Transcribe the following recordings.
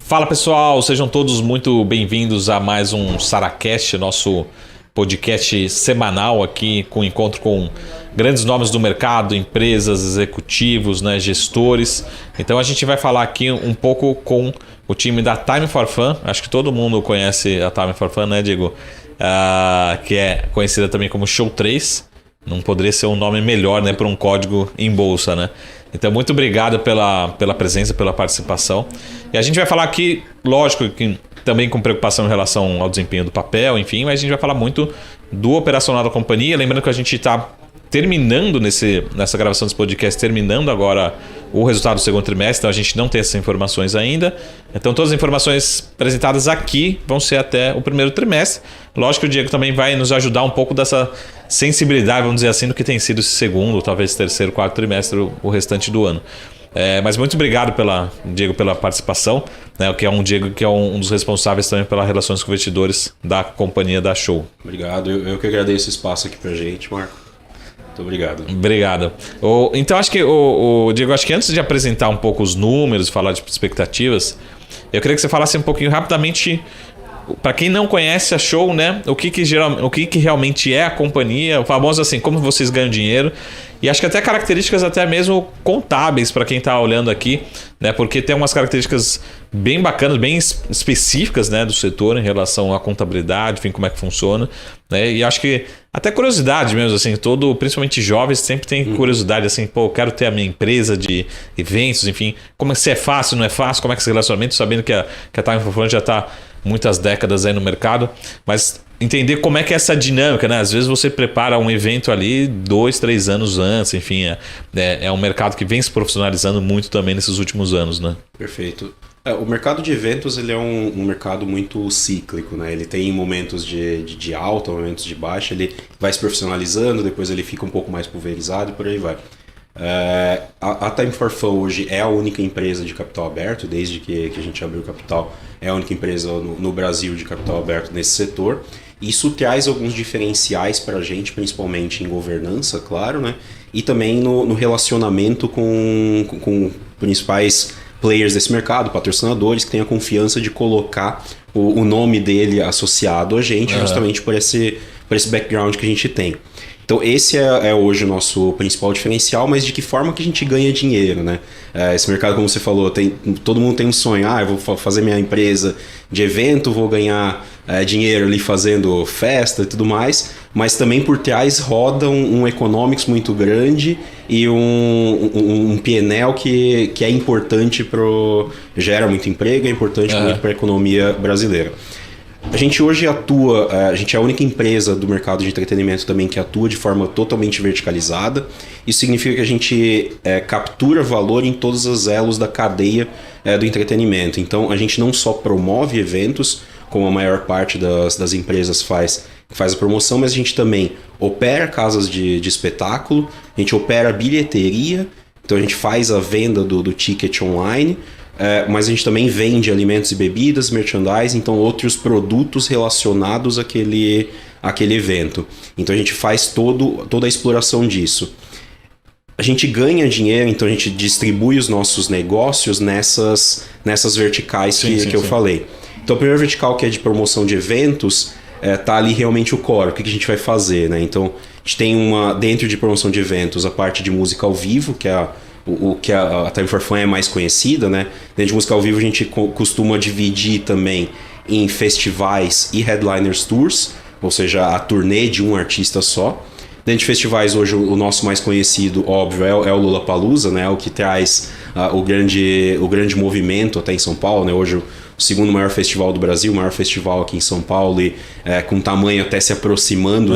Fala pessoal, sejam todos muito bem-vindos a mais um Saracast, nosso podcast semanal aqui com encontro com grandes nomes do mercado, empresas, executivos, né, gestores. Então a gente vai falar aqui um pouco com o time da Time for Fun. Acho que todo mundo conhece a Time for Fun, né, Diego? Que é conhecida também como Show 3. Não poderia ser um nome melhor, né, para um código em bolsa, né? Então, muito obrigado pela presença, pela participação. E a gente vai falar aqui, lógico, que também com preocupação em relação ao desempenho do papel, enfim, mas a gente vai falar muito do operacional da companhia. Lembrando que a gente está terminando nessa gravação desse podcast, terminando agora o resultado do segundo trimestre, então a gente não tem essas informações ainda. Então todas as informações apresentadas aqui vão ser até o primeiro trimestre. Lógico que o Diego também vai nos ajudar um pouco dessa sensibilidade, vamos dizer assim, do que tem sido esse segundo, talvez terceiro, quarto trimestre, o restante do ano. Mas muito obrigado, Diego, pela participação, né, que é um Diego que é um dos responsáveis também pelas relações com investidores da companhia da Show. Obrigado, eu que agradeço o espaço aqui pra gente, Marco. Muito obrigado. Obrigado. Então acho que, Diego, acho que antes de apresentar um pouco os números, falar de expectativas, eu queria que você falasse um pouquinho rapidamente, para quem não conhece a Show, né, o que realmente é a companhia, o famoso assim, como vocês ganham dinheiro. E acho que até características até mesmo contábeis para quem está olhando aqui, né? Porque tem umas características bem bacanas, bem específicas, né, do setor em relação à contabilidade, enfim, como é que funciona, né? E acho que até curiosidade mesmo, assim, principalmente jovens sempre tem curiosidade, assim, pô, eu quero ter a minha empresa de eventos, enfim, como é que se é fácil, não é fácil, como é que esse relacionamento, sabendo que a Time for Fun já está muitas décadas aí no mercado, mas entender como é que é essa dinâmica, né? Às vezes você prepara um evento ali 2, 3 anos antes, enfim, é um mercado que vem se profissionalizando muito também nesses últimos anos, né? Perfeito. O mercado de eventos ele é um mercado muito cíclico, né? Ele tem momentos de alta, momentos de baixa, ele vai se profissionalizando, depois ele fica um pouco mais pulverizado e por aí vai. A Time for Fun hoje é a única empresa de capital aberto, desde que a gente abriu o capital, é a única empresa no Brasil de capital aberto nesse setor. Isso traz alguns diferenciais para a gente, principalmente em governança, claro, né? E também no relacionamento com principais players desse mercado, patrocinadores, que têm a confiança de colocar o nome dele associado a gente, justamente por esse background que a gente tem. Então esse é hoje o nosso principal diferencial, mas de que forma que a gente ganha dinheiro, né? Esse mercado, como você falou, todo mundo tem um sonho, eu vou fazer minha empresa de evento, vou ganhar dinheiro ali fazendo festa e tudo mais, mas também por trás roda um economics muito grande e um P&L que é importante, gera muito emprego, é importante muito para a economia brasileira. A gente hoje a gente é a única empresa do mercado de entretenimento também que atua de forma totalmente verticalizada. Isso significa que a gente captura valor em todos os elos da cadeia do entretenimento. Então a gente não só promove eventos, como a maior parte das empresas faz a promoção, mas a gente também opera casas de espetáculo, a gente opera bilheteria, então a gente faz a venda do ticket online, mas a gente também vende alimentos e bebidas, merchandising, então outros produtos relacionados àquele evento. Então a gente faz toda a exploração disso. A gente ganha dinheiro, então a gente distribui os nossos negócios nessas verticais que eu falei. Então a primeira vertical, que é de promoção de eventos, tá ali realmente o core, o que a gente vai fazer, né? Então a gente tem dentro de promoção de eventos, a parte de música ao vivo, que é o que a Time for Fun é mais conhecida, né? Dentro de música ao vivo a gente costuma dividir também em festivais e headliners tours, ou seja, a turnê de um artista só. Dentro de festivais hoje o nosso mais conhecido, óbvio, é o Lollapalooza, né? O que traz o grande movimento até em São Paulo, né? Hoje o segundo maior festival do Brasil, o maior festival aqui em São Paulo, e com tamanho até se aproximando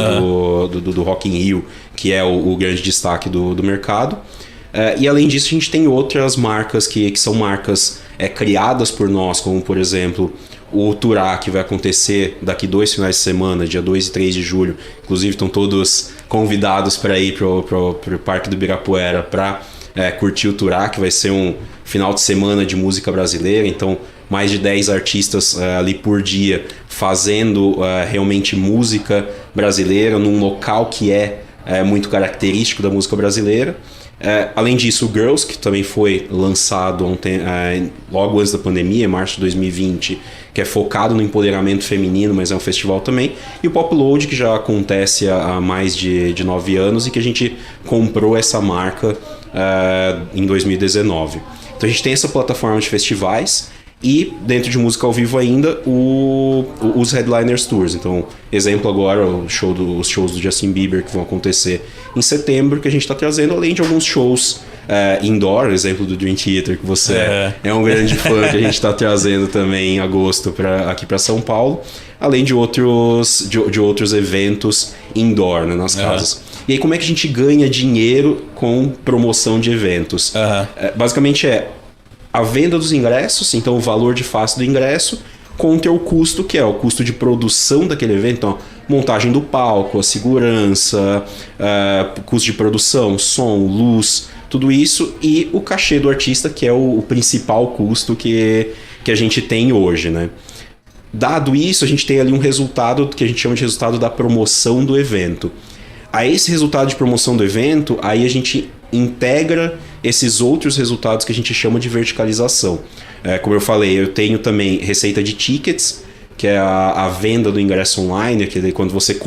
do Rock in Rio, que é o grande destaque do mercado. E além disso a gente tem outras marcas que são marcas criadas por nós, como por exemplo o Turá, que vai acontecer daqui 2 finais de semana, dia 2 e 3 de julho. Inclusive estão todos convidados para ir para o Parque do Ibirapuera para curtir o Turá, que vai ser um final de semana de música brasileira. Então mais de 10 artistas ali por dia fazendo realmente música brasileira, num local que é muito característico da música brasileira. Além disso, o Girls, que também foi lançado logo antes da pandemia, em março de 2020, que é focado no empoderamento feminino, mas é um festival também. E o Pop Load, que já acontece há mais de 9 anos e que a gente comprou essa marca em 2019. Então a gente tem essa plataforma de festivais e dentro de música ao vivo ainda os Headliners Tours. Então, exemplo agora, os shows do Justin Bieber que vão acontecer em setembro, que a gente está trazendo, além de alguns shows indoor, exemplo do Dream Theater, que você é um grande fã, que a gente está trazendo também em agosto aqui para São Paulo, além de outros eventos indoor, né, nas casas. E aí como é que a gente ganha dinheiro com promoção de eventos? Basicamente a venda dos ingressos, então o valor de face do ingresso, contra o custo, que é o custo de produção daquele evento. Então, montagem do palco, a segurança, custo de produção, som, luz, tudo isso, e o cachê do artista, que é o principal custo que a gente tem hoje, né? Dado isso, a gente tem ali um resultado que a gente chama de resultado da promoção do evento. A esse resultado de promoção do evento, aí a gente integra esses outros resultados que a gente chama de verticalização. Como eu falei, eu tenho também receita de tickets, que é a venda do ingresso online, que é quando você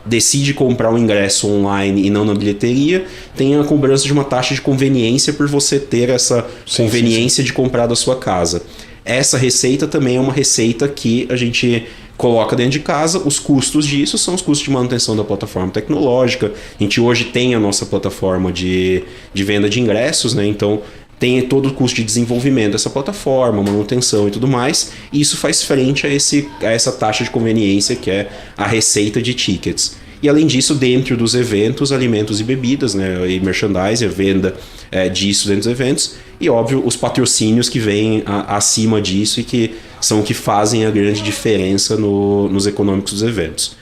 decide comprar um ingresso online e não na bilheteria, tem a cobrança de uma taxa de conveniência por você ter essa conveniência de comprar da sua casa. Essa receita também é uma receita que a gente coloca dentro de casa. Os custos disso são os custos de manutenção da plataforma tecnológica. A gente hoje tem a nossa plataforma de venda de ingressos, né? Então tem todo o custo de desenvolvimento dessa plataforma, manutenção e tudo mais, e isso faz frente a essa taxa de conveniência que é a receita de tickets. E além disso, dentro dos eventos, alimentos e bebidas, né, e merchandising, a venda disso dentro dos eventos, e óbvio, os patrocínios que vêm acima disso e que são o que fazem a grande diferença nos econômicos dos eventos.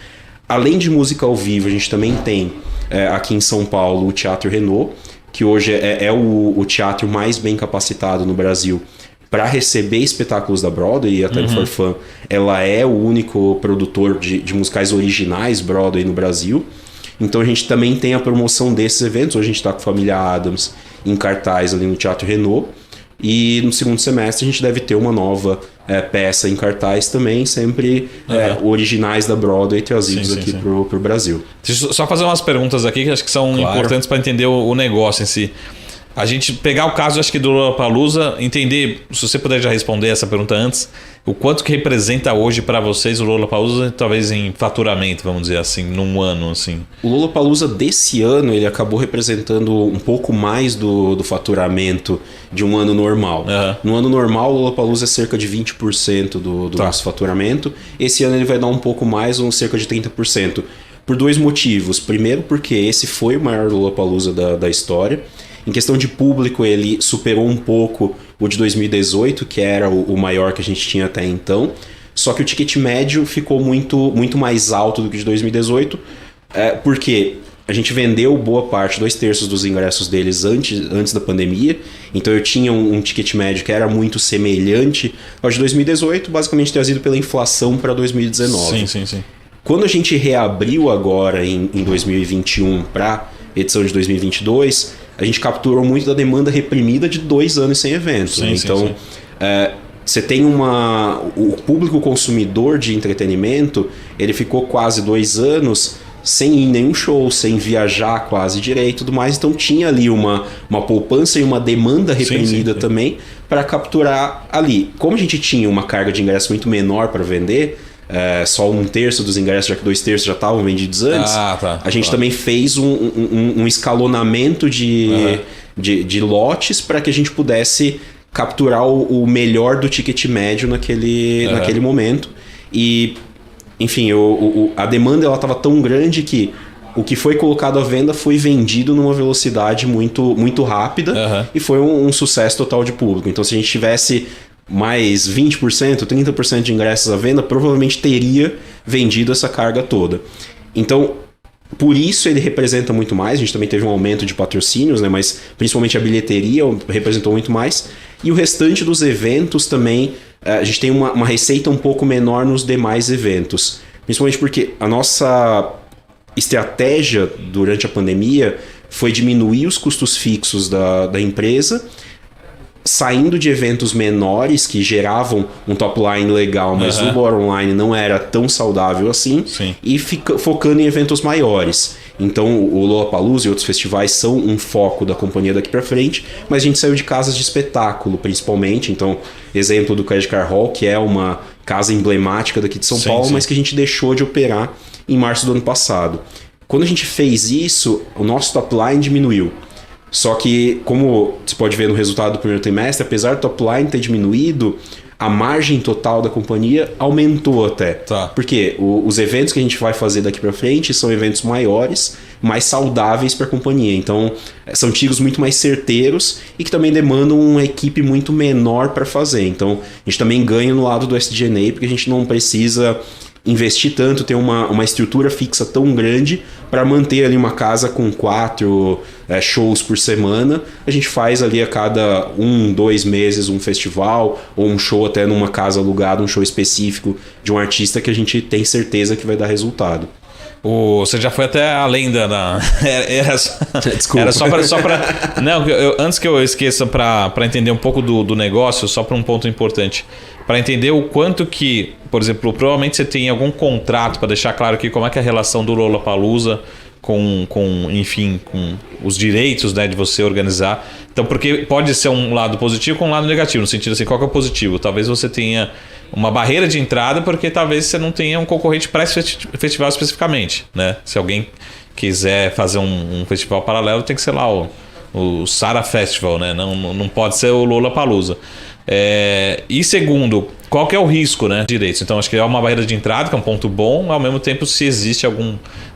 Além de música ao vivo, a gente também tem aqui em São Paulo o Teatro Renault, que hoje é o teatro mais bem capacitado no Brasil para receber espetáculos da Broadway, e a Time for Fun, ela é o único produtor de musicais originais Broadway no Brasil. Então a gente também tem a promoção desses eventos. Hoje a gente está com Família Addams em cartaz ali no Teatro Renault, e no segundo semestre a gente deve ter uma nova peça em cartaz também, sempre originais da Broadway trazidos aqui pro Brasil. Deixa eu só fazer umas perguntas aqui que acho que são importantes para entender o negócio em si. A gente pegar o caso, acho que do Lollapalooza, entender, se você puder já responder essa pergunta antes, o quanto que representa hoje para vocês o Lollapalooza, talvez em faturamento, vamos dizer assim, num ano, assim. O Lollapalooza desse ano, ele acabou representando um pouco mais do faturamento de um ano normal. No ano normal, o Lollapalooza é cerca de 20% do nosso faturamento. Esse ano ele vai dar um pouco mais, cerca de 30%. Por dois motivos. Primeiro, porque esse foi o maior Lollapalooza da história. Em questão de público, ele superou um pouco o de 2018, que era o maior que a gente tinha até então. Só que o ticket médio ficou muito mais alto do que o de 2018, porque a gente vendeu boa parte, 2/3 dos ingressos deles antes da pandemia. Então eu tinha um ticket médio que era muito semelhante ao de 2018, basicamente trazido pela inflação para 2019. Sim. Quando a gente reabriu agora em 2021 para edição de 2022, a gente capturou muito da demanda reprimida de 2 anos sem eventos. Então, você tem o público consumidor de entretenimento, ele ficou quase 2 anos sem ir em nenhum show, sem viajar quase direito e tudo mais. Então tinha ali uma poupança e uma demanda reprimida também para capturar ali. Como a gente tinha uma carga de ingresso muito menor para vender, só 1/3 dos ingressos, já que 2/3 já estavam vendidos antes, a gente também fez um escalonamento de lotes para que a gente pudesse capturar o melhor do ticket médio naquele momento. E, enfim, a demanda estava tão grande que o que foi colocado à venda foi vendido numa velocidade muito rápida e foi um sucesso total de público. Então, se a gente tivesse mais 20%, 30% de ingressos à venda, provavelmente teria vendido essa carga toda. Então, por isso ele representa muito mais. A gente também teve um aumento de patrocínios, né? Mas principalmente a bilheteria representou muito mais. E o restante dos eventos também, a gente tem uma receita um pouco menor nos demais eventos. Principalmente porque a nossa estratégia durante a pandemia foi diminuir os custos fixos da empresa, saindo de eventos menores que geravam um top line legal, mas o bottom line não era tão saudável assim, e focando em eventos maiores. Então o Lollapalooza e outros festivais são um foco da companhia daqui para frente, mas a gente saiu de casas de espetáculo principalmente. Então, exemplo do Credit Card Hall, que é uma casa emblemática daqui de São Paulo, mas que a gente deixou de operar em março do ano passado. Quando a gente fez isso, o nosso top line diminuiu. Só que, como você pode ver no resultado do primeiro trimestre, apesar do top line ter diminuído, a margem total da companhia aumentou até. Porque os eventos que a gente vai fazer daqui para frente são eventos maiores, mais saudáveis para a companhia. Então, são tiros muito mais certeiros e que também demandam uma equipe muito menor para fazer. Então, a gente também ganha no lado do SG&A, porque a gente não precisa investir tanto, ter uma estrutura fixa tão grande para manter ali uma casa com 4 shows por semana. A gente faz ali a cada 2 meses um festival ou um show até numa casa alugada, um show específico de um artista que a gente tem certeza que vai dar resultado. Você já foi até além da... Desculpa. Era só para... Não, antes que eu esqueça, para entender um pouco do negócio, só para um ponto importante. Para entender o quanto que, por exemplo, provavelmente você tem algum contrato para deixar claro aqui como é que é a relação do Lollapalooza com os direitos, né, de você organizar. Então, porque pode ser um lado positivo com um lado negativo, no sentido assim, qual que é o positivo? Talvez você tenha uma barreira de entrada porque talvez você não tenha um concorrente para esse festival especificamente, né? Se alguém quiser fazer um festival paralelo, tem que ser lá o Sara Festival, né? Não pode ser o Lollapalooza. E segundo, qual que é o risco, né? Direitos. Então acho que é uma barreira de entrada, que é um ponto bom, ao mesmo tempo se existe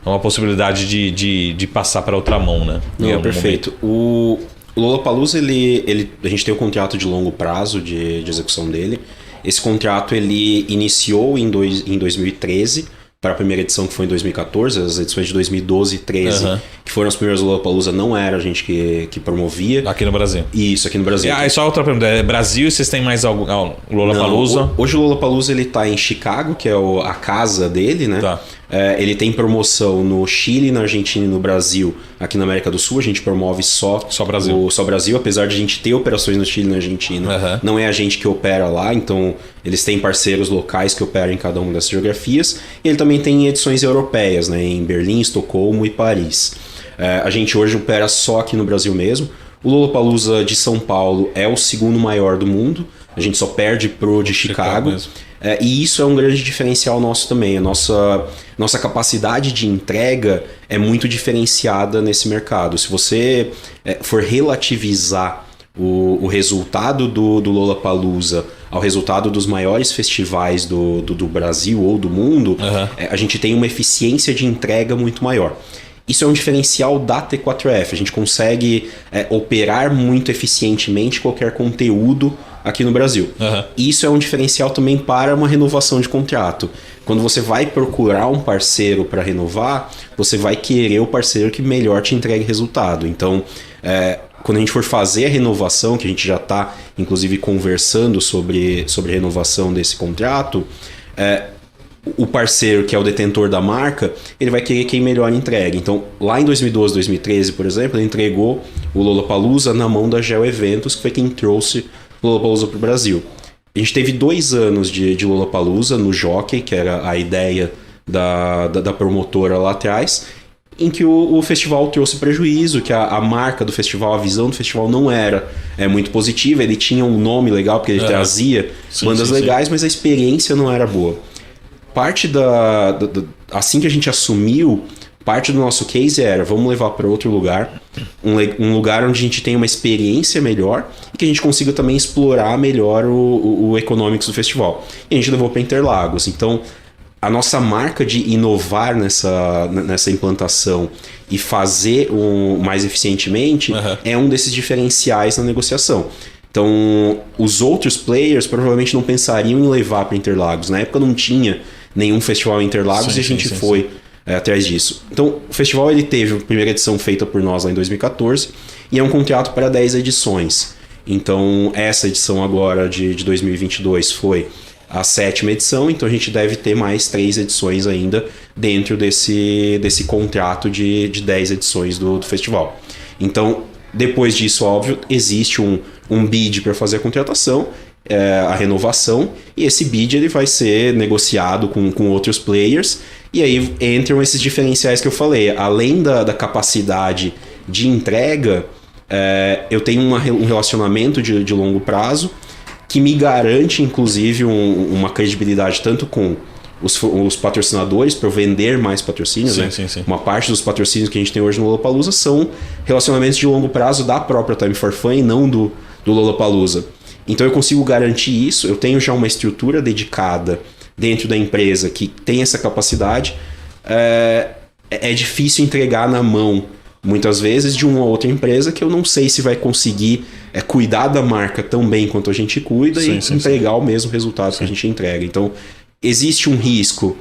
uma possibilidade de passar para outra mão, né? Não, perfeito. O Lollapalooza, a gente tem um contrato de longo prazo de execução dele. Esse contrato ele iniciou em 2013 para a primeira edição, que foi em 2014. As edições de 2012 e 2013, que foram as primeiras Lollapalooza, não era a gente que promovia. Aqui no Brasil. Isso, aqui no Brasil. E só outra pergunta, Brasil, e vocês têm mais algum Lollapalooza? Não, hoje o Lollapalooza ele está em Chicago, que é a casa dele, né? Tá. Ele tem promoção no Chile, na Argentina e no Brasil. Aqui na América do Sul a gente promove só Brasil. Só Brasil, apesar de a gente ter operações no Chile e na Argentina. Não é a gente que opera lá, então eles têm parceiros locais que operam em cada uma dessas geografias. E ele também tem edições europeias, né, em Berlim, Estocolmo e Paris. A gente hoje opera só aqui no Brasil mesmo. O Lollapalooza de São Paulo é o segundo maior do mundo. A gente só perde pro de Chicago. E isso é um grande diferencial nosso também. A nossa capacidade de entrega é muito diferenciada nesse mercado. Se você for relativizar o resultado do Lollapalooza ao resultado dos maiores festivais do Brasil ou do mundo, a gente tem uma eficiência de entrega muito maior. Isso é um diferencial da T4F. A gente consegue operar muito eficientemente qualquer conteúdo aqui no Brasil. Isso é um diferencial também para uma renovação de contrato. Quando você vai procurar um parceiro para renovar, você vai querer o parceiro que melhor te entregue resultado. Então, quando a gente for fazer a renovação, que a gente já está, inclusive, conversando sobre a renovação desse contrato, o parceiro, que é o detentor da marca, ele vai querer quem melhor entregue. Então, lá em 2012, 2013, por exemplo, ele entregou o Lollapalooza na mão da Geo Eventos, que foi quem trouxe o Lollapalooza para o Brasil. A gente teve 2 anos de Lollapalooza no Jockey, que era a ideia da promotora lá atrás, em que o festival trouxe prejuízo, que a marca do festival, a visão do festival não era muito positiva. Ele tinha um nome legal, porque ele trazia bandas legais, mas a experiência não era boa. Parte assim que a gente assumiu, parte do nosso case era: vamos levar para outro lugar, um lugar onde a gente tem uma experiência melhor e que a gente consiga também explorar melhor o economics do festival. E a gente levou para Interlagos. Então, a nossa marca de inovar nessa implantação e fazer mais eficientemente é um desses diferenciais na negociação. Então, os outros players provavelmente não pensariam em levar para Interlagos. Na época não tinha nenhum festival em Interlagos e a gente foi atrás disso. Então, o festival ele teve a primeira edição feita por nós lá em 2014 e é um contrato para 10 edições. Então, essa edição agora de 2022 foi a 7ª edição, então a gente deve ter mais 3 edições ainda dentro desse contrato de 10 edições do festival. Então, depois disso, óbvio, existe um bid para fazer a contratação, a renovação, e esse bid ele vai ser negociado com outros players, e aí entram esses diferenciais que eu falei. Além da capacidade de entrega, eu tenho um relacionamento de longo prazo que me garante, inclusive, uma credibilidade tanto com os patrocinadores, para eu vender mais patrocínios. Sim, né? sim. Uma parte dos patrocínios que a gente tem hoje no Lollapalooza são relacionamentos de longo prazo da própria Time for Fun e não do Lollapalooza. Então eu consigo garantir isso, eu tenho já uma estrutura dedicada dentro da empresa que tem essa capacidade. É difícil entregar na mão, muitas vezes, de uma outra empresa que eu não sei se vai conseguir cuidar da marca tão bem quanto a gente cuida e entregar o mesmo resultado que a gente entrega. Então, existe um risco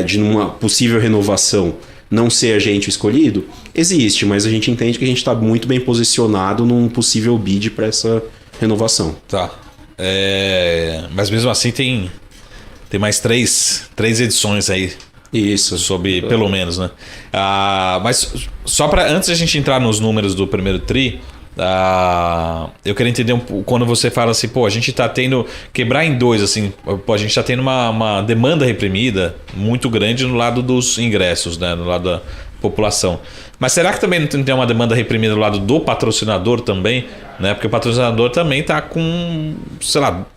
de numa possível renovação não ser a gente escolhido? Existe, mas a gente entende que a gente está muito bem posicionado num possível bid para essa renovação. Tá. Mas mesmo assim tem mais três edições aí. Isso. Pelo menos, né? Mas só para antes de a gente entrar nos números do primeiro tri, eu queria entender quando você fala assim, a gente tá tendo, quebrar em dois, assim, a gente tá tendo uma demanda reprimida muito grande no lado dos ingressos, né? No lado da população. Mas será que também não tem uma demanda reprimida do lado do patrocinador também, né? Porque o patrocinador também tá com,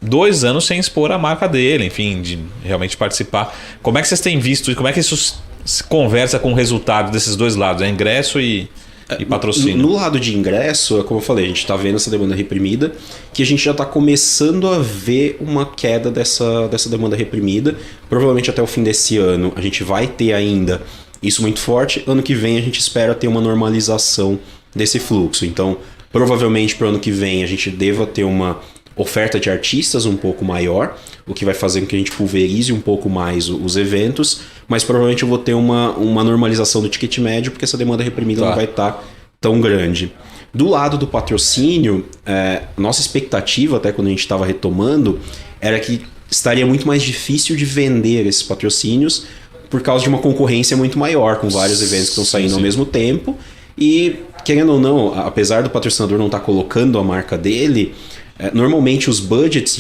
2 anos sem expor a marca dele, enfim, de realmente participar. Como é que vocês têm visto e como é que isso se conversa com o resultado desses dois lados, ingresso e patrocínio? No lado de ingresso, como eu falei, a gente está vendo essa demanda reprimida, que a gente já está começando a ver uma queda dessa demanda reprimida. Provavelmente até o fim desse ano a gente vai ter ainda isso muito forte. Ano que vem a gente espera ter uma normalização desse fluxo. Então, provavelmente para o ano que vem a gente deva ter uma oferta de artistas um pouco maior, o que vai fazer com que a gente pulverize um pouco mais os eventos, mas provavelmente eu vou ter uma normalização do ticket médio, porque essa demanda reprimida não vai estar tão grande. Do lado do patrocínio, nossa expectativa, até quando a gente estava retomando, era que estaria muito mais difícil de vender esses patrocínios por causa de uma concorrência muito maior, com vários eventos que estão saindo ao mesmo tempo. E, querendo ou não, apesar do patrocinador não estar colocando a marca dele, normalmente os budgets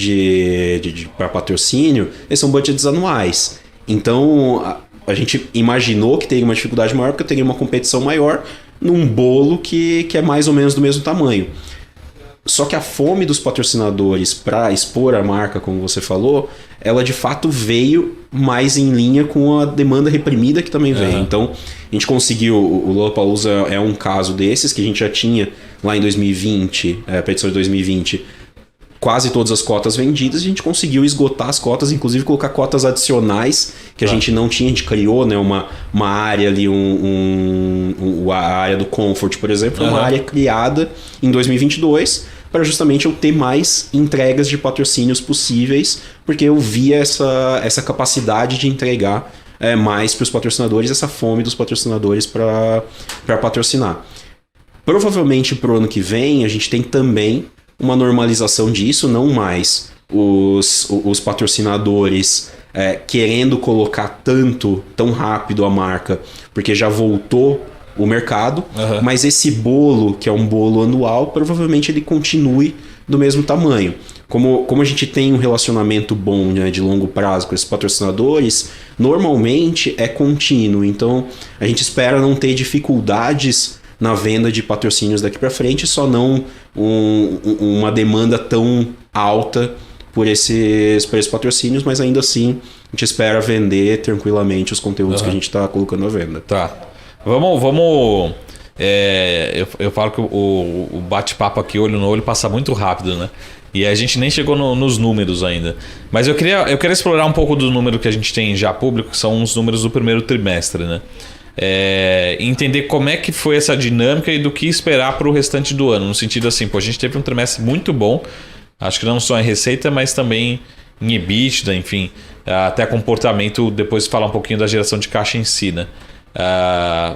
para patrocínio eles são budgets anuais. Então a gente imaginou que teria uma dificuldade maior porque teria uma competição maior num bolo que é mais ou menos do mesmo tamanho. Só que a fome dos patrocinadores para expor a marca, como você falou, ela de fato veio mais em linha com a demanda reprimida que também veio. Então, a gente conseguiu, o Lollapalooza é um caso desses, que a gente já tinha lá em 2020, a edição de 2020, quase todas as cotas vendidas, a gente conseguiu esgotar as cotas, inclusive colocar cotas adicionais que a gente não tinha, a gente criou, né, uma área ali, a área do Comfort, por exemplo, uma área criada em 2022 para justamente eu ter mais entregas de patrocínios possíveis, porque eu via essa capacidade de entregar mais para os patrocinadores, essa fome dos patrocinadores para patrocinar. Provavelmente para o ano que vem a gente tem também uma normalização disso, não mais os patrocinadores querendo colocar tão rápido a marca, porque já voltou o mercado, mas esse bolo, que é um bolo anual, provavelmente ele continue do mesmo tamanho. Como a gente tem um relacionamento bom, né, de longo prazo com esses patrocinadores, normalmente é contínuo, então a gente espera não ter dificuldades na venda de patrocínios daqui para frente, só não uma demanda tão alta por esses patrocínios, mas ainda assim a gente espera vender tranquilamente os conteúdos que a gente está colocando à venda. Tá. Vamos. Eu falo que o bate-papo aqui, olho no olho, passa muito rápido, né? E a gente nem chegou nos números ainda. Mas eu queria explorar um pouco do número que a gente tem já público, que são os números do primeiro trimestre, né? Entender como é que foi essa dinâmica e do que esperar para o restante do ano. No sentido assim, a gente teve um trimestre muito bom, acho que não só em receita, mas também em EBITDA, enfim, até comportamento, depois falar um pouquinho da geração de caixa em si, né?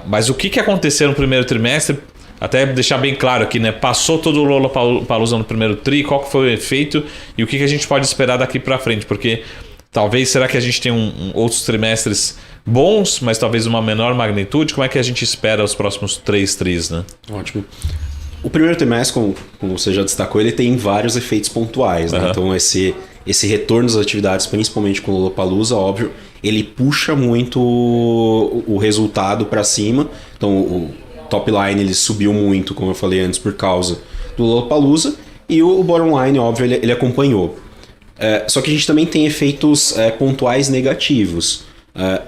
Mas o que aconteceu no primeiro trimestre, até deixar bem claro aqui, né? Passou todo o Lollapalooza no primeiro tri, qual que foi o efeito e o que a gente pode esperar daqui para frente, porque Talvez, será que a gente tem outros trimestres bons, mas talvez uma menor magnitude? Como é que a gente espera os próximos 3 tris, né? Ótimo. O primeiro trimestre, como você já destacou, ele tem vários efeitos pontuais, né? Então esse retorno das atividades, principalmente com o Lollapalooza, óbvio, ele puxa muito o resultado para cima. Então o top line ele subiu muito, como eu falei antes, por causa do Lollapalooza, e o bottom line, óbvio, ele acompanhou. Só que a gente também tem efeitos pontuais negativos.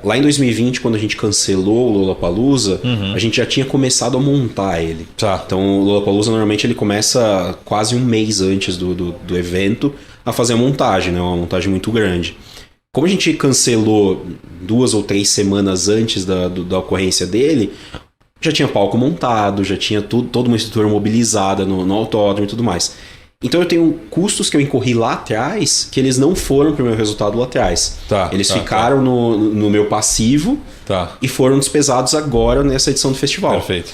Lá em 2020, quando a gente cancelou o Lollapalooza, a gente já tinha começado a montar ele. Tá. Então o Lollapalooza normalmente ele começa quase um mês antes do evento a fazer a montagem, né? Uma montagem muito grande. Como a gente cancelou 2 ou 3 semanas antes da ocorrência dele, já tinha palco montado, já tinha toda uma estrutura mobilizada no autódromo e tudo mais. Então eu tenho custos que eu incorri lá atrás que eles não foram para o meu resultado lá atrás. Eles ficaram no meu passivo e foram despesados agora nessa edição do festival. Perfeito.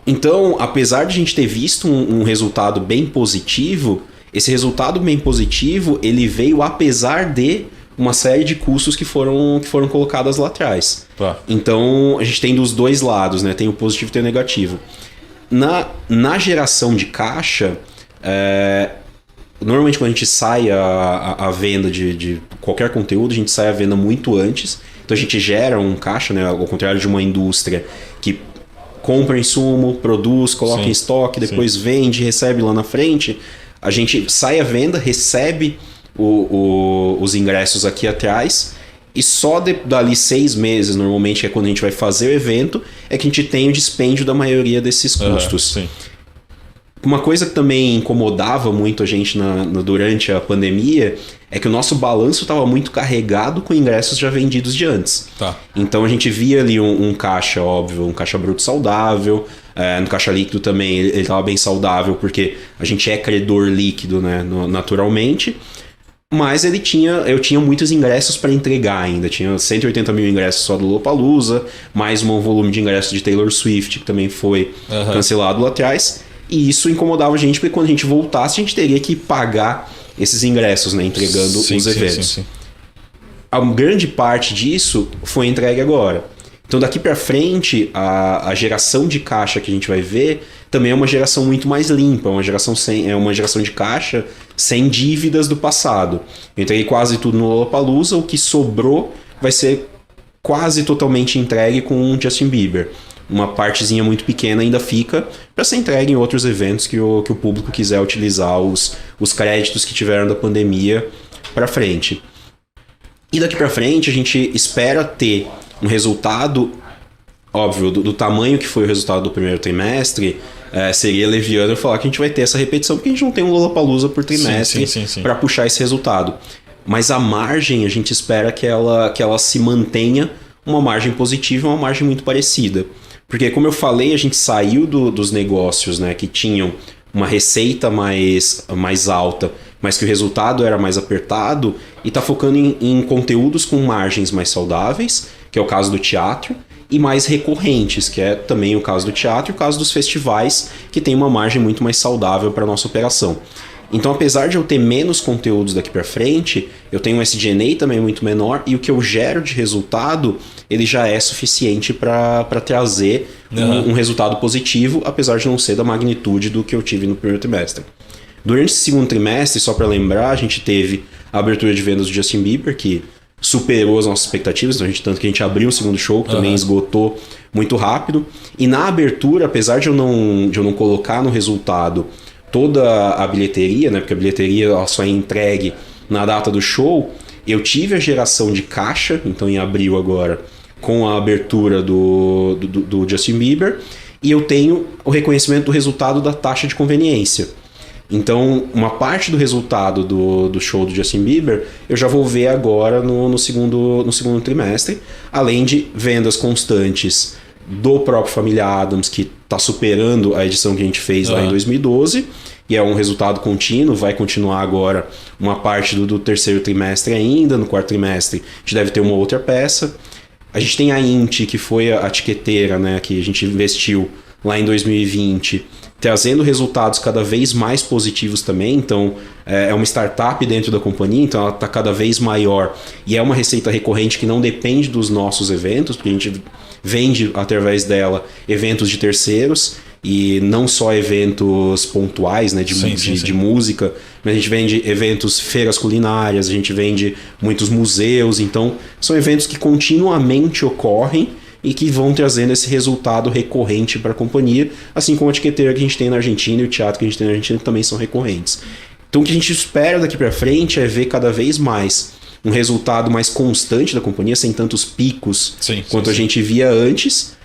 Então, apesar de a gente ter visto um resultado bem positivo, esse resultado bem positivo ele veio apesar de uma série de custos que foram colocados lá atrás. Então a gente tem dos dois lados, né? Tem o positivo e tem o negativo. Na geração de caixa, normalmente quando a gente sai a venda de qualquer conteúdo, a gente sai a venda muito antes. Então a gente gera um caixa, né? Ao contrário de uma indústria que compra insumo, produz, coloca em estoque, depois vende, recebe lá na frente. A gente sai a venda, recebe os ingressos aqui atrás, e só dali 6 meses, normalmente, que é quando a gente vai fazer o evento, é que a gente tem o dispêndio da maioria desses custos. Uma coisa que também incomodava muito a gente durante a pandemia é que o nosso balanço estava muito carregado com ingressos já vendidos de antes. Então a gente via ali um caixa, óbvio, um caixa bruto saudável. No caixa líquido também ele estava bem saudável, porque a gente é credor líquido, né, naturalmente. Mas eu tinha muitos ingressos para entregar ainda. Tinha 180 mil ingressos só do Lollapalooza, mais um volume de ingressos de Taylor Swift, que também foi cancelado lá atrás. E isso incomodava a gente, porque quando a gente voltasse, a gente teria que pagar esses ingressos, né, entregando os eventos. A grande parte disso foi entregue agora. Então daqui para frente, a geração de caixa que a gente vai ver também é uma geração muito mais limpa, é uma geração de caixa sem dívidas do passado. Eu entreguei quase tudo no Lollapalooza, o que sobrou vai ser quase totalmente entregue com o Justin Bieber. Uma partezinha muito pequena ainda fica para ser entregue em outros eventos que o público quiser utilizar os créditos que tiveram da pandemia para frente. E daqui para frente a gente espera ter um resultado, óbvio, do tamanho que foi o resultado do primeiro trimestre. Seria leviano eu falar que a gente vai ter essa repetição, porque a gente não tem um Lollapalooza por trimestre para puxar esse resultado. Mas a margem, a gente espera que ela se mantenha uma margem positiva, uma margem muito parecida. Porque, como eu falei, a gente saiu dos negócios, né, que tinham uma receita mais alta, mas que o resultado era mais apertado, e está focando em conteúdos com margens mais saudáveis, que é o caso do teatro, e mais recorrentes, que é também o caso do teatro e o caso dos festivais, que tem uma margem muito mais saudável para a nossa operação. Então, apesar de eu ter menos conteúdos daqui para frente, eu tenho um SG&A também muito menor, e o que eu gero de resultado, ele já é suficiente para trazer um resultado positivo, apesar de não ser da magnitude do que eu tive no primeiro trimestre. Durante esse segundo trimestre, só para lembrar, a gente teve a abertura de vendas do Justin Bieber, que superou as nossas expectativas, então tanto que a gente abriu o segundo show, que também esgotou muito rápido. E na abertura, apesar de eu não colocar no resultado toda a bilheteria, né, porque a bilheteria ela só é entregue na data do show, eu tive a geração de caixa, então em abril agora, com a abertura do Justin Bieber, e eu tenho o reconhecimento do resultado da taxa de conveniência. Então, uma parte do resultado do show do Justin Bieber eu já vou ver agora no segundo trimestre, além de vendas constantes do próprio Família Addams, que está superando a edição que a gente fez lá em 2012, e é um resultado contínuo, vai continuar agora uma parte do terceiro trimestre ainda, no quarto trimestre a gente deve ter uma outra peça. A gente tem a Inti, que foi a tiqueteira, né, que a gente investiu lá em 2020, trazendo resultados cada vez mais positivos também. Então, é uma startup dentro da companhia, então ela está cada vez maior e é uma receita recorrente que não depende dos nossos eventos, porque a gente vende através dela eventos de terceiros e não só eventos pontuais, né, de música, mas a gente vende eventos, feiras culinárias, a gente vende muitos museus, então são eventos que continuamente ocorrem e que vão trazendo esse resultado recorrente para a companhia, assim como a etiqueteira que a gente tem na Argentina e o teatro que a gente tem na Argentina também são recorrentes. Então o que a gente espera daqui para frente é ver cada vez mais um resultado mais constante da companhia, sem tantos picos quanto a gente via antes,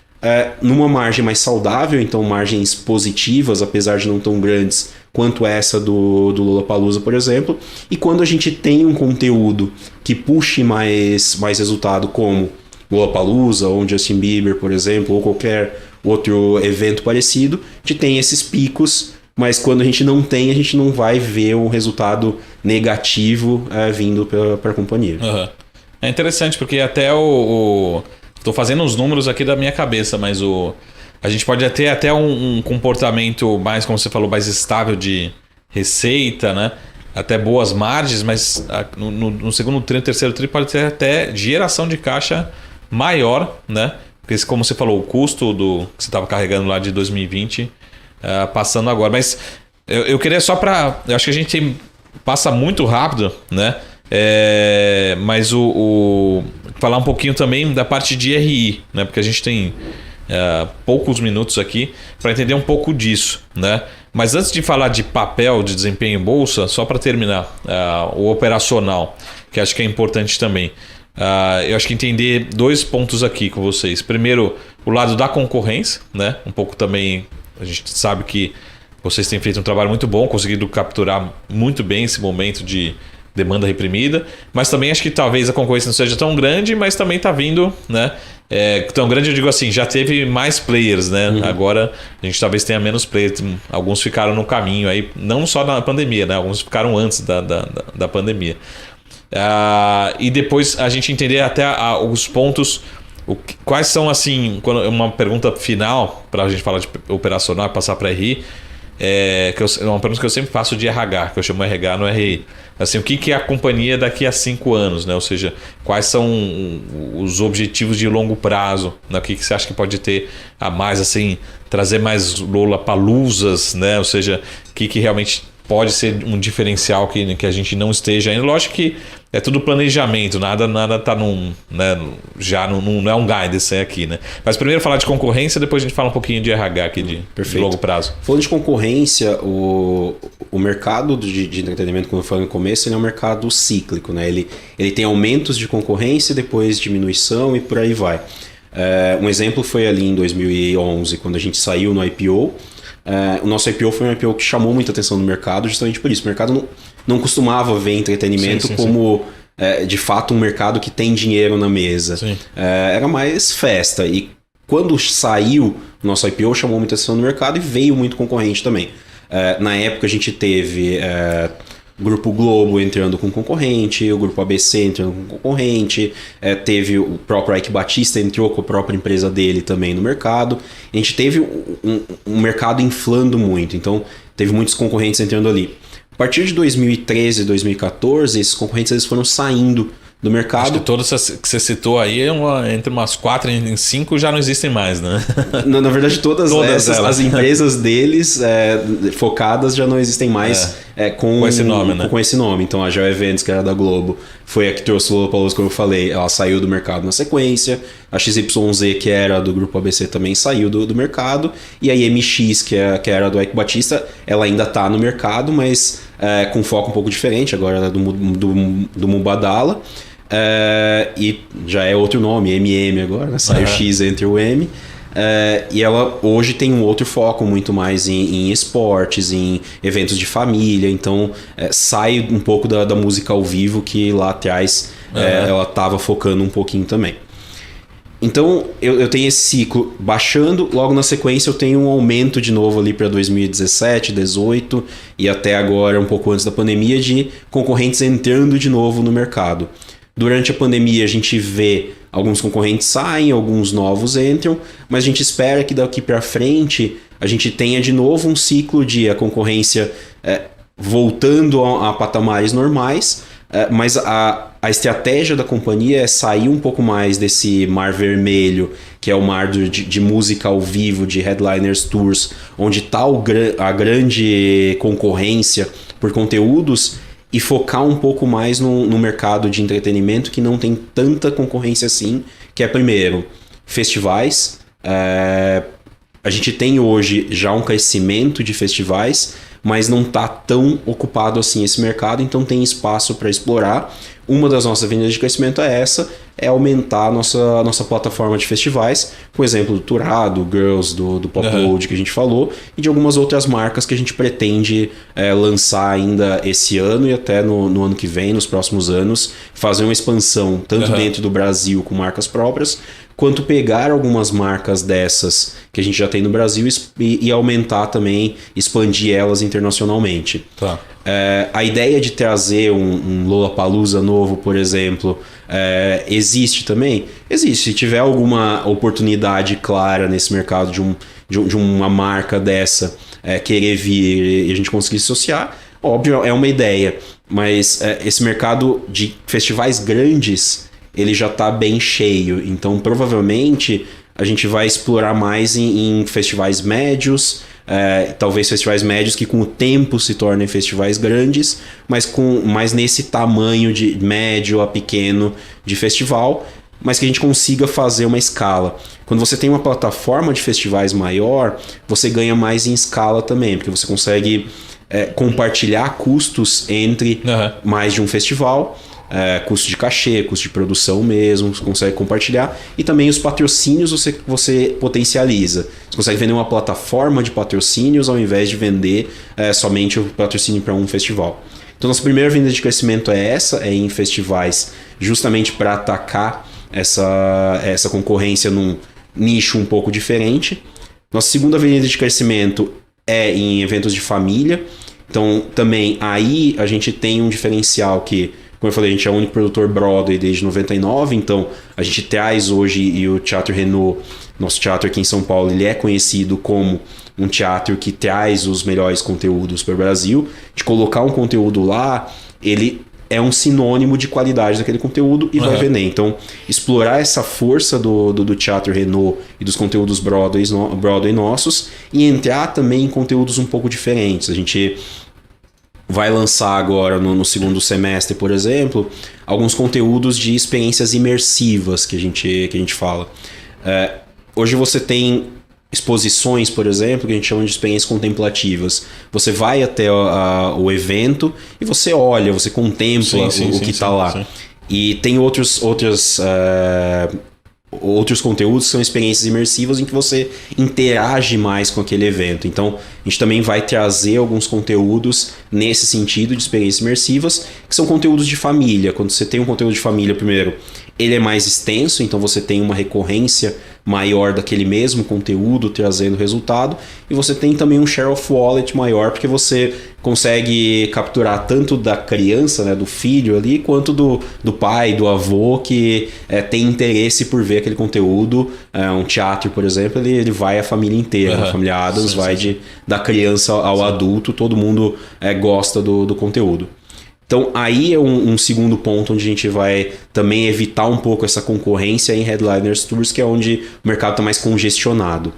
numa margem mais saudável, então margens positivas, apesar de não tão grandes quanto essa do Lollapalooza, por exemplo, e quando a gente tem um conteúdo que puxe mais resultado, como Lollapalooza, ou Justin Bieber, por exemplo, ou qualquer outro evento parecido, a gente tem esses picos, mas quando a gente não tem, a gente não vai ver um resultado negativo vindo para a companhia. Uhum. É interessante, porque até Estou fazendo os números aqui da minha cabeça, mas a gente pode ter até um comportamento mais, como você falou, mais estável de receita, né? Até boas margens, mas no segundo tri, terceiro tri pode ter até geração de caixa maior, né? Porque, como você falou, o custo que você estava carregando lá de 2020 passando agora. Mas eu queria só para... Eu acho que a gente passa muito rápido, né? Mas falar um pouquinho também da parte de RI, né? Porque a gente tem poucos minutos aqui para entender um pouco disso, né? Mas antes de falar de papel de desempenho em bolsa, só para terminar, o operacional, que acho que é importante também. Eu acho que entender 2 pontos aqui com vocês. Primeiro, o lado da concorrência, né? Um pouco também, a gente sabe que vocês têm feito um trabalho muito bom, conseguido capturar muito bem esse momento de demanda reprimida, mas também acho que talvez a concorrência não seja tão grande, mas também está vindo, né? Tão grande, eu digo assim, já teve mais players, né? Uhum. Agora a gente talvez tenha menos players, alguns ficaram no caminho aí, não só na pandemia, né? Alguns ficaram antes da pandemia. E depois a gente entender até os pontos, quais são, assim, uma pergunta final para a gente falar de operacional e passar para RI, é uma pergunta que eu sempre faço de RH, que eu chamo RH no RI. Assim, o que é a companhia daqui a 5 anos, né? Ou seja, quais são os objetivos de longo prazo, né? O que você acha que pode ter a mais, assim, trazer mais Lollapaloozas, né? Ou seja, o que realmente pode ser um diferencial que a gente não esteja ainda. Lógico que é tudo planejamento, nada está né, já não é um guidance aqui, né? Mas primeiro falar de concorrência, depois a gente fala um pouquinho de RH aqui de longo prazo. Falando de concorrência, o mercado de entretenimento, como eu falei no começo, ele é um mercado cíclico, né? Ele tem aumentos de concorrência, depois diminuição e por aí vai. Um exemplo foi ali em 2011, quando a gente saiu no IPO. O nosso IPO foi um IPO que chamou muita atenção no mercado, justamente por isso. O mercado não costumava ver entretenimento como de fato um mercado que tem dinheiro na mesa. Era mais festa. E quando saiu o nosso IPO, chamou muita atenção no mercado e veio muito concorrente também. Na época a gente teve o Grupo Globo entrando com concorrente, o Grupo ABC entrando com concorrente, teve o próprio Eike Batista entrou com a própria empresa dele também no mercado. A gente teve um mercado inflando muito, então teve muitos concorrentes entrando ali. A partir de 2013, 2014, esses concorrentes eles foram saindo do mercado. Acho que todas que você citou aí, entre umas 4 e 5 já não existem mais, né? Na verdade, todas as empresas deles focadas já não existem mais com esse nome, né? Com esse nome. Então a Geo Eventos, que era da Globo, foi a que trouxe o Lollapalooza, como eu falei, ela saiu do mercado na sequência. A XYZ, que era do Grupo ABC, também saiu do mercado. E a IMX, que era do Eike Batista, ela ainda está no mercado, mas com foco um pouco diferente, agora ela é do Mubadala. E já é outro nome, MM agora, né? Sai o X entre o M. E ela hoje tem um outro foco muito mais em esportes, em eventos de família. Então sai um pouco da música ao vivo, que lá atrás ela estava focando um pouquinho também. Então eu tenho esse ciclo baixando, logo na sequência eu tenho um aumento de novo ali para 2017, 2018 e até agora, um pouco antes da pandemia, de concorrentes entrando de novo no mercado. Durante a pandemia a gente vê Alguns concorrentes saem, alguns novos entram, mas a gente espera que daqui para frente a gente tenha de novo um ciclo de a concorrência voltando a patamares normais, mas a estratégia da companhia é sair um pouco mais desse mar vermelho, que é o mar de música ao vivo, de headliners tours, onde está a grande concorrência por conteúdos, e focar um pouco mais no mercado de entretenimento que não tem tanta concorrência assim, que é, primeiro, festivais. A gente tem hoje já um crescimento de festivais, mas não está tão ocupado assim esse mercado, então tem espaço para explorar. Uma das nossas avenidas de crescimento é aumentar a nossa plataforma de festivais, por exemplo, do Turado, Girls, do Popload que a gente falou, e de algumas outras marcas que a gente pretende lançar ainda esse ano e até no ano que vem, nos próximos anos, fazer uma expansão tanto dentro do Brasil com marcas próprias, quanto pegar algumas marcas dessas que a gente já tem no Brasil e aumentar também, expandir elas internacionalmente. Tá. A ideia de trazer um Lollapalooza novo, por exemplo, existe também? Existe. Se tiver alguma oportunidade clara nesse mercado de uma marca dessa querer vir e a gente conseguir se associar, óbvio, é uma ideia. Mas esse mercado de festivais grandes, ele já está bem cheio. Então, provavelmente, a gente vai explorar mais em festivais médios, talvez festivais médios que com o tempo se tornem festivais grandes, mas nesse tamanho de médio a pequeno de festival, mas que a gente consiga fazer uma escala. Quando você tem uma plataforma de festivais maior, você ganha mais em escala também, porque você consegue compartilhar custos entre mais de um festival, custo de cachê, custo de produção mesmo, você consegue compartilhar, e também os patrocínios você potencializa. Você consegue vender uma plataforma de patrocínios ao invés de vender somente o patrocínio para um festival. Então, nossa primeira avenida de crescimento é em festivais, justamente para atacar essa concorrência num nicho um pouco diferente. Nossa segunda avenida de crescimento é em eventos de família. Então, também aí a gente tem um diferencial que, como eu falei, a gente é o único produtor Broadway desde 99, então a gente traz hoje, e o Teatro Renault, nosso teatro aqui em São Paulo, ele é conhecido como um teatro que traz os melhores conteúdos para o Brasil. De colocar um conteúdo lá, ele é um sinônimo de qualidade daquele conteúdo e vai vender. Então, explorar essa força do Teatro Renault e dos conteúdos Broadway nossos, e entrar também em conteúdos um pouco diferentes. A gente vai lançar agora no segundo semestre, por exemplo, alguns conteúdos de experiências imersivas que a gente fala. Hoje você tem exposições, por exemplo, que a gente chama de experiências contemplativas. Você vai até o evento e você olha, você contempla o que está lá. Sim. E tem outros conteúdos que são experiências imersivas em que você interage mais com aquele evento. Então, a gente também vai trazer alguns conteúdos nesse sentido de experiências imersivas, que são conteúdos de família. Quando você tem um conteúdo de família, primeiro, ele é mais extenso, então você tem uma recorrência maior daquele mesmo conteúdo trazendo resultado, e você tem também um share of wallet maior, porque você consegue capturar tanto da criança, né, do filho ali, quanto do pai, do avô, que tem interesse por ver aquele conteúdo. Um teatro, por exemplo, ele vai a família inteira. A família Adams vai da criança ao adulto, todo mundo gosta do conteúdo. Então, aí é um segundo ponto onde a gente vai também evitar um pouco essa concorrência em Headliners Tours, que é onde o mercado está mais congestionado.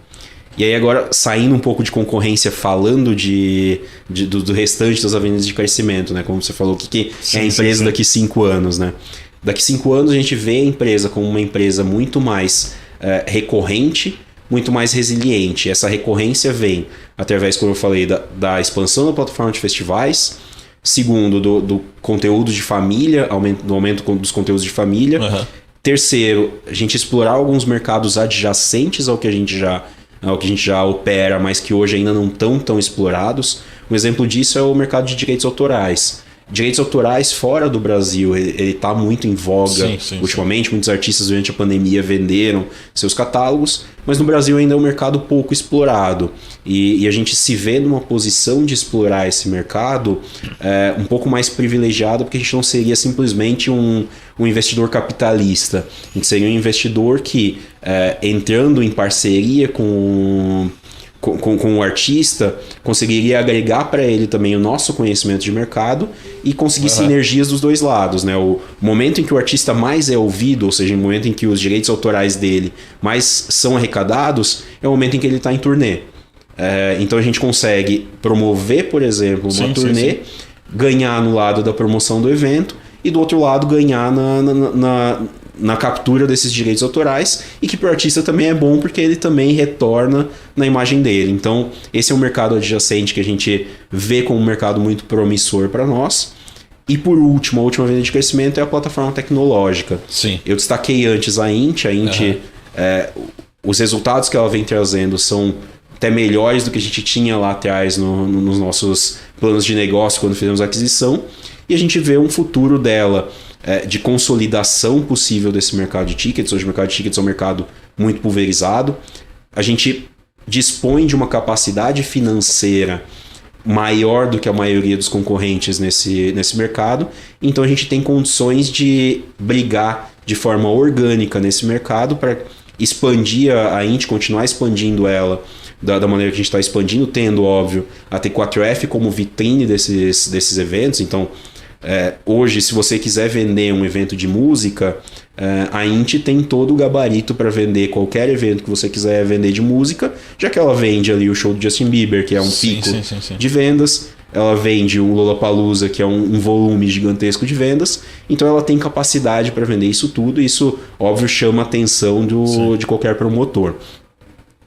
E aí agora, saindo um pouco de concorrência, falando do restante das avenidas de crescimento, né? Como você falou, o que é a empresa daqui 5 anos, né? Daqui 5 anos a gente vê a empresa como uma empresa muito mais recorrente, muito mais resiliente. Essa recorrência vem através, como eu falei, da expansão da plataforma de festivais. Segundo, do conteúdo de família, do aumento dos conteúdos de família. Terceiro, a gente explorar alguns mercados adjacentes ao que a gente já opera, mas que hoje ainda não estão tão explorados. Um exemplo disso é o mercado de direitos autorais. direitos autorais fora do Brasil, ele está muito em voga. Ultimamente, muitos artistas durante a pandemia venderam seus catálogos, mas no Brasil ainda é um mercado pouco explorado. E a gente se vê numa posição de explorar esse mercado um pouco mais privilegiado, porque a gente não seria simplesmente um investidor capitalista. A gente seria um investidor que, entrando em parceria com o artista, conseguiria agregar para ele também o nosso conhecimento de mercado e conseguir sinergias dos dois lados, né? O momento em que o artista mais é ouvido, ou seja, o momento em que os direitos autorais dele mais são arrecadados, é o momento em que ele está em turnê. Então a gente consegue promover, por exemplo, uma turnê, ganhar no lado da promoção do evento e do outro lado ganhar na captura desses direitos autorais, e que para o artista também é bom porque ele também retorna na imagem dele. Então esse é um mercado adjacente que a gente vê como um mercado muito promissor para nós. E por último, a última venda de crescimento é a plataforma tecnológica. Sim. Eu destaquei antes a Int. Os resultados que ela vem trazendo são até melhores do que a gente tinha lá atrás nos nossos planos de negócio quando fizemos a aquisição, e a gente vê um futuro dela de consolidação possível desse mercado de tickets. Hoje o mercado de tickets é um mercado muito pulverizado. A gente dispõe de uma capacidade financeira maior do que a maioria dos concorrentes nesse mercado, então a gente tem condições de brigar de forma orgânica nesse mercado para expandir a Int, continuar expandindo ela da maneira que a gente está expandindo, tendo, óbvio, a T4F como vitrine desses eventos. Então, hoje, se você quiser vender um evento de música, a Int tem todo o gabarito para vender qualquer evento que você quiser vender de música, já que ela vende ali o show do Justin Bieber, que é um pico de vendas, ela vende o Lollapalooza, que é um volume gigantesco de vendas, então ela tem capacidade para vender isso tudo, e isso, óbvio, chama a atenção de qualquer promotor.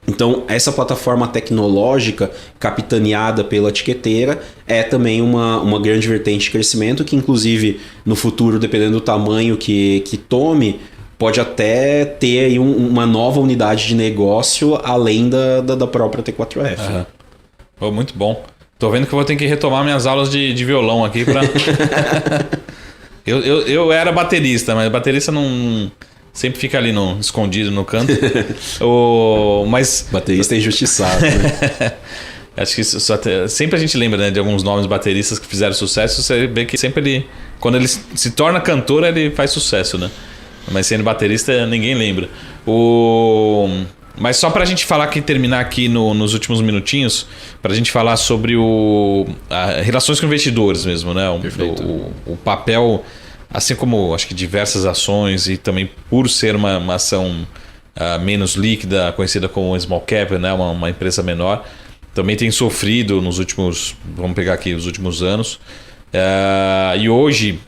Então, essa plataforma tecnológica capitaneada pela etiqueteira é também uma grande vertente de crescimento, que inclusive no futuro, dependendo do tamanho que tome, pode até ter aí uma nova unidade de negócio além da própria T4F. Muito bom. Tô vendo que eu vou ter que retomar minhas aulas de violão aqui para... eu era baterista, mas baterista não... Sempre fica ali escondido no canto. Mas baterista é injustiçado, né? Acho que sempre a gente lembra, né, de alguns nomes bateristas que fizeram sucesso. Você vê que sempre quando ele se torna cantor, ele faz sucesso, né? Mas sendo baterista, ninguém lembra. Mas só pra gente falar aqui, terminar aqui nos últimos minutinhos, pra gente falar sobre relações com investidores mesmo, né? O papel... Assim como acho que diversas ações, e também por ser uma ação menos líquida, conhecida como small cap, né, uma empresa menor, também tem sofrido nos últimos, vamos pegar aqui, os últimos anos. E hoje,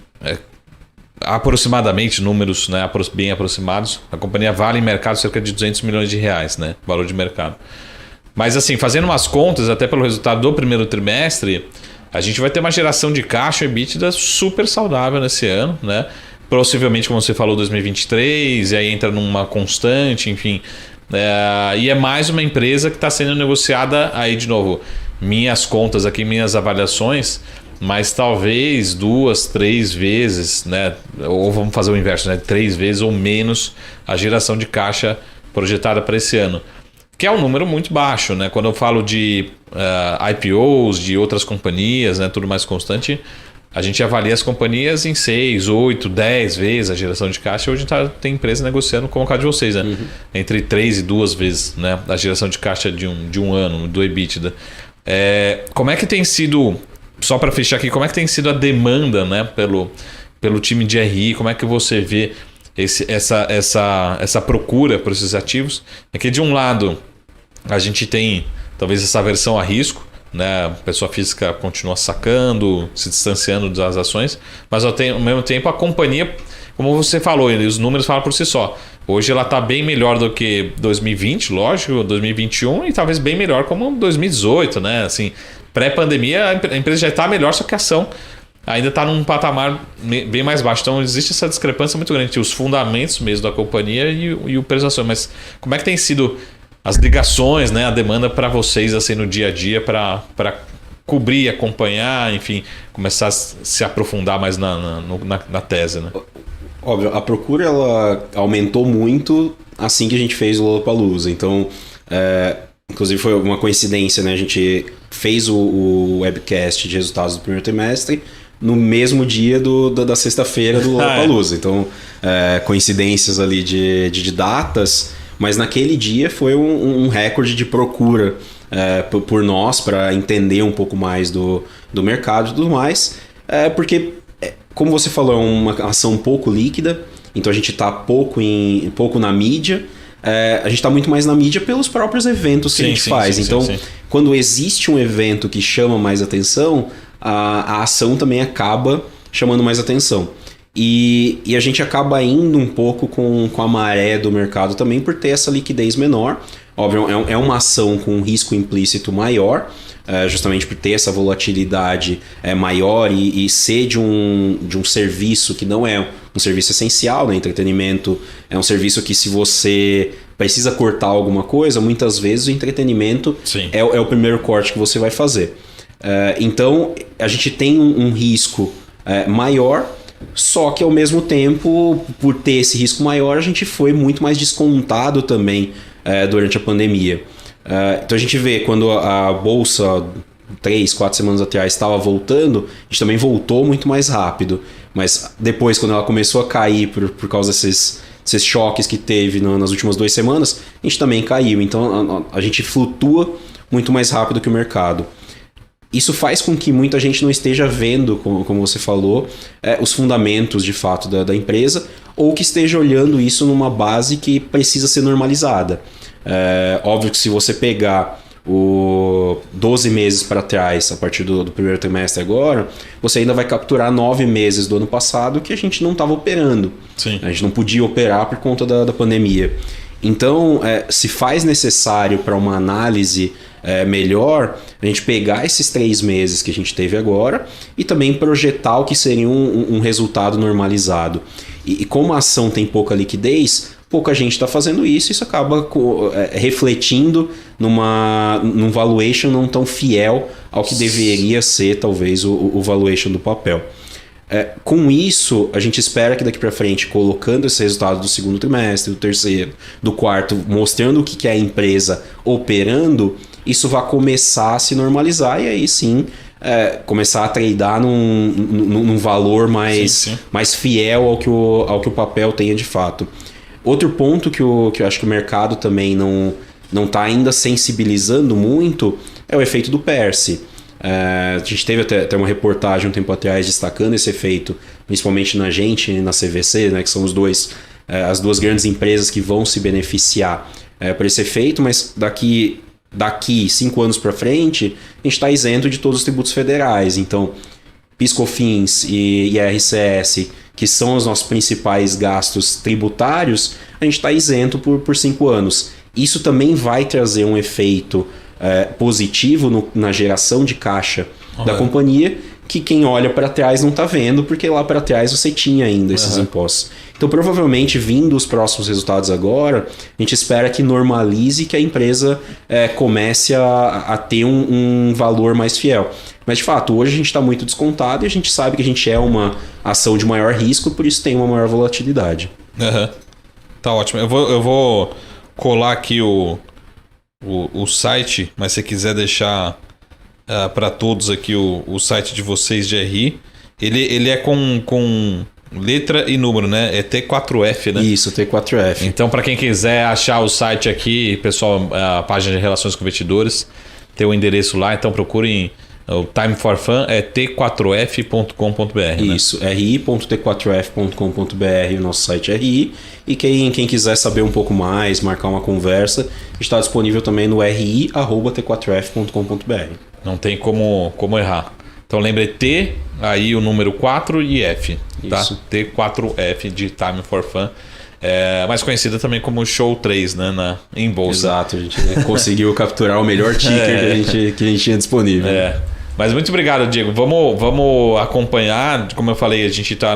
aproximadamente, números, né, bem aproximados, a companhia vale em mercado cerca de 200 milhões de reais, né, valor de mercado. Mas assim, fazendo umas contas, até pelo resultado do primeiro trimestre, a gente vai ter uma geração de caixa e EBITDA super saudável nesse ano, né? Possivelmente, como você falou, 2023, e aí entra numa constante, enfim. E é mais uma empresa que está sendo negociada aí, de novo, minhas contas aqui, minhas avaliações, mas talvez 2, 3 vezes, né? Ou vamos fazer o inverso, né? 3 vezes ou menos a geração de caixa projetada para esse ano. Que é um número muito baixo, né? Quando eu falo de IPOs, de outras companhias, né, tudo mais constante, a gente avalia as companhias em 6, 8, 10 vezes a geração de caixa. Hoje tem empresa negociando, como o caso de vocês, né? Entre 3 e 2 vezes, né, a geração de caixa de um ano, do EBITDA. Como é que tem sido, só para fechar aqui, como é que tem sido a demanda, né, pelo time de RI? Como é que você vê essa procura por esses ativos? É que, de um lado, a gente tem talvez essa versão a risco, né? A pessoa física continua sacando, se distanciando das ações, mas ao mesmo tempo a companhia, como você falou, os números falam por si só. Hoje ela está bem melhor do que 2020, lógico, 2021, e talvez bem melhor como 2018, né? Assim, pré-pandemia a empresa já está melhor, só que a ação ainda está num patamar bem mais baixo. Então existe essa discrepância muito grande entre os fundamentos mesmo da companhia e o preço da ação. Mas como é que tem sido as ligações, né, a demanda para vocês assim no dia a dia para cobrir, acompanhar, enfim, começar a se aprofundar mais na tese, né? Óbvio, a procura ela aumentou muito assim que a gente fez o Lollapalooza. Então, inclusive foi uma coincidência, né? A gente fez o webcast de resultados do primeiro trimestre no mesmo dia da sexta-feira do Lollapalooza. Então, coincidências ali de datas, mas naquele dia foi um recorde de procura por nós, para entender um pouco mais do mercado e tudo mais, porque, como você falou, é uma ação pouco líquida, então a gente está pouco na mídia, a gente está muito mais na mídia pelos próprios eventos que a gente faz. Então, quando existe um evento que chama mais atenção, a ação também acaba chamando mais atenção. E a gente acaba indo um pouco com a maré do mercado também por ter essa liquidez menor. Óbvio, é uma ação com um risco implícito maior, justamente por ter essa volatilidade maior e ser de um serviço que não é um serviço essencial, né? Entretenimento é um serviço que, se você precisa cortar alguma coisa, muitas vezes o entretenimento é o primeiro corte que você vai fazer. Então, a gente tem um risco maior, só que ao mesmo tempo, por ter esse risco maior, a gente foi muito mais descontado também durante a pandemia. Então a gente vê, quando a bolsa 3-4 semanas atrás estava voltando, a gente também voltou muito mais rápido. Mas depois, quando ela começou a cair por causa desses choques que teve nas últimas 2 semanas, a gente também caiu. Então a gente flutua muito mais rápido que o mercado. Isso faz com que muita gente não esteja vendo, como você falou, os fundamentos de fato da empresa, ou que esteja olhando isso numa base que precisa ser normalizada. Óbvio que, se você pegar 12 meses para trás, a partir do primeiro trimestre agora, você ainda vai capturar 9 meses do ano passado que a gente não estava operando. Sim. A gente não podia operar por conta da pandemia. Então, se faz necessário, para uma análise melhor, a gente pegar esses 3 meses que a gente teve agora e também projetar o que seria um resultado normalizado. E como a ação tem pouca liquidez, pouca gente está fazendo isso, e isso acaba refletindo num valuation não tão fiel ao que deveria ser, talvez, o valuation do papel. Com isso, a gente espera que daqui para frente, colocando esse resultado do segundo trimestre, do terceiro, do quarto, mostrando o que é a empresa operando, isso vai começar a se normalizar, e aí sim começar a tradear num valor mais fiel ao que o papel tenha de fato. Outro ponto que eu acho que o mercado também não está ainda sensibilizando muito é o efeito do PERSE. A gente teve até uma reportagem um tempo atrás destacando esse efeito, principalmente na gente e na CVC, né, que são as duas grandes empresas que vão se beneficiar por esse efeito, mas daqui 5 anos para frente, a gente está isento de todos os tributos federais. Então, PIS/COFINS e IRCS, que são os nossos principais gastos tributários, a gente está isento por 5 anos. Isso também vai trazer um efeito positivo na geração de caixa da companhia, que quem olha para trás não está vendo, porque lá para trás você tinha ainda esses impostos. Então, provavelmente, vindo os próximos resultados agora, a gente espera que normalize, que a empresa comece a ter um valor mais fiel. Mas, de fato, hoje a gente está muito descontado, e a gente sabe que a gente é uma ação de maior risco, por isso tem uma maior volatilidade. Tá ótimo. Eu vou colar aqui o site, mas se quiser deixar para todos aqui o site de vocês de RI, ele é com letra e número, né? É T4F, né? Isso, T4F. Então, para quem quiser achar o site aqui, pessoal, a página de relações com investidores, tem o endereço lá, então procurem. O Time for Fun é t4f.com.br. Isso, né? ri.t4f.com.br, o nosso site é RI. E quem quiser saber um pouco mais, marcar uma conversa, está disponível também no ri@t4f.com.br. Não tem como errar. Então lembre T, aí o número 4 e F. Tá? Isso. T4F de Time for Fun. Mais conhecida também como Show 3, né, em bolsa. Exato, a gente conseguiu capturar o melhor ticker que a gente tinha disponível. Mas muito obrigado, Diego. Vamos acompanhar. Como eu falei, a gente está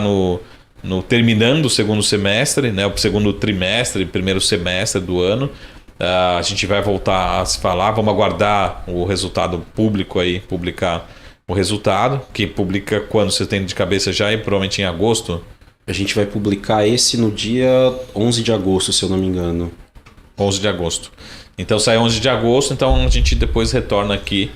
terminando o segundo semestre, né, o segundo trimestre, primeiro semestre do ano. A gente vai voltar a se falar, vamos aguardar o resultado público aí, publicar o resultado, que publica quando você tem de cabeça já e provavelmente em agosto. A gente vai publicar esse no dia 11 de agosto, se eu não me engano. 11 de agosto. Então sai 11 de agosto, então a gente depois retorna aqui,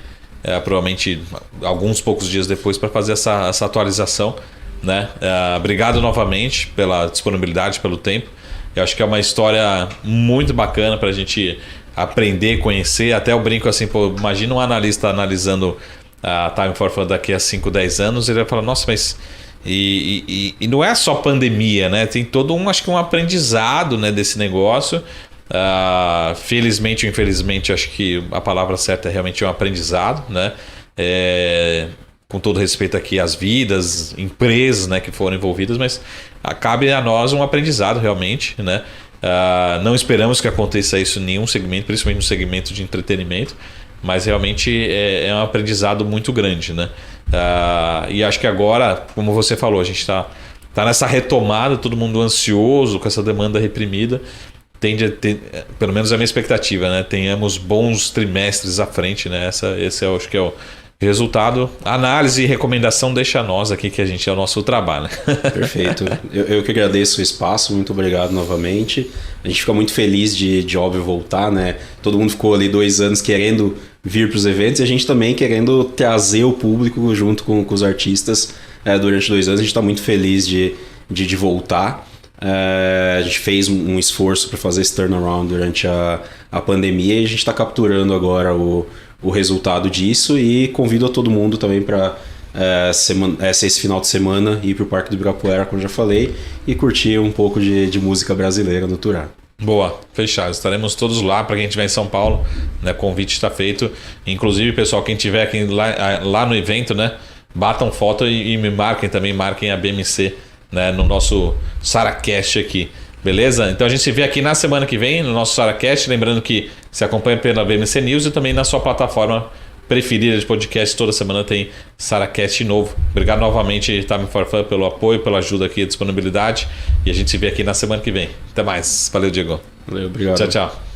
provavelmente alguns poucos dias depois, para fazer essa atualização, né? Obrigado novamente pela disponibilidade, pelo tempo. Eu acho que é uma história muito bacana para a gente aprender, conhecer. Até eu brinco assim, pô, imagina um analista analisando a Time for Fun daqui a 5, 10 anos, ele vai falar, nossa, mas... E não é só pandemia, né? Tem todo acho que um aprendizado, né, desse negócio. Felizmente ou infelizmente, acho que a palavra certa é realmente um aprendizado, né? Com todo respeito aqui às vidas, empresas, né, que foram envolvidas, mas cabe a nós um aprendizado realmente, né? Não esperamos que aconteça isso em nenhum segmento, principalmente no segmento de entretenimento, mas realmente é um aprendizado muito grande, né? E acho que agora, como você falou, a gente está nessa retomada, todo mundo ansioso com essa demanda reprimida. Tende a ter, pelo menos a minha expectativa, né? Tenhamos bons trimestres à frente, né? Esse eu acho que é o resultado. Análise e recomendação deixa nós aqui, que a gente é o nosso trabalho. Perfeito. Eu que agradeço o espaço, muito obrigado novamente. A gente fica muito feliz de óbvio voltar, né? Todo mundo ficou ali 2 anos querendo vir para os eventos e a gente também querendo trazer o público junto com os artistas durante 2 anos. A gente está muito feliz de voltar. A gente fez um esforço para fazer esse turnaround durante a pandemia e a gente está capturando agora o resultado disso e convido a todo mundo também para esse final de semana ir para o Parque do Ibirapuera, como eu já falei, e curtir um pouco de música brasileira no Turá. Boa, fechado. Estaremos todos lá para quem estiver em São Paulo, né? Convite está feito. Inclusive, pessoal, quem estiver aqui lá no evento, né? Batam foto e me marquem a BMC, né? No nosso SaraCast aqui. Beleza? Então a gente se vê aqui na semana que vem no nosso SaraCast. Lembrando que se acompanha pela BMC News e também na sua plataforma preferida de podcast. Toda semana tem SaraCast novo. Obrigado novamente, Time for Fun, pelo apoio, pela ajuda aqui, a disponibilidade. E a gente se vê aqui na semana que vem. Até mais. Valeu, Diego. Valeu, obrigado. Tchau, tchau.